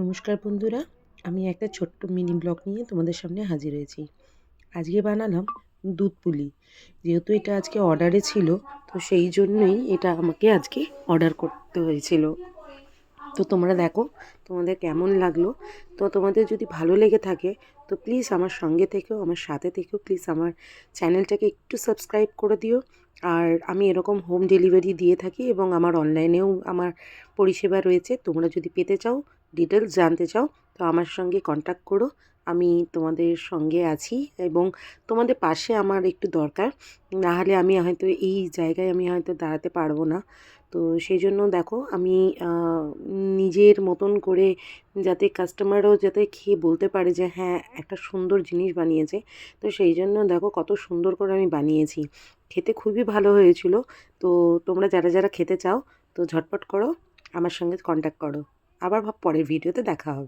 নমস্কার বন্ধুরা, আমি একটা ছোট্ট মিনি ব্লগ নিয়ে তোমাদের সামনে হাজির হয়েছি। আজকে বানালাম দুধ পুলি। যেহেতু এটা আজকে অর্ডারে ছিল, তো সেই জন্যই এটা আমাকে আজকে অর্ডার করতে হয়েছিল। তো তোমরা দেখো তোমাদের কেমন লাগলো। তো তোমাদের যদি ভালো লেগে থাকে তো প্লিজ আমার সঙ্গে থেকেও, আমার সাথে থেকেও প্লিজ আমার চ্যানেলটাকে একটু সাবস্ক্রাইব করে দিও। আর আমি এরকম হোম ডেলিভারি দিয়ে থাকি এবং আমার অনলাইনেও আমার পরিষেবা রয়েছে। তোমরা যদি পেতে চাও, ডিটেলস জানতে চাও, তো আমার সঙ্গে কন্ট্যাক্ট করো। আমি তোমাদের সঙ্গে আছি এবং তোমাদের পাশে আমার একটু দরকার। নাহলে আমি হয়তো এই জায়গায় আমি হয়তো দাঁড়াতে পারবো না। তো সেই জন্য দেখো আমি নিজের মতন করে যাতে কাস্টমারও যাতে খেয়ে বলতে পারে যে হ্যাঁ একটা সুন্দর জিনিস বানিয়েছে, তো সেই জন্য দেখো কত সুন্দর করে আমি বানিয়েছি। খেতে খুবই ভালো হয়েছিল। তো তোমরা যারা যারা খেতে চাও তো ঝটপট করো, আমার সঙ্গে কন্ট্যাক্ট করো। আবার পরের ভিডিওতে দেখা হবে।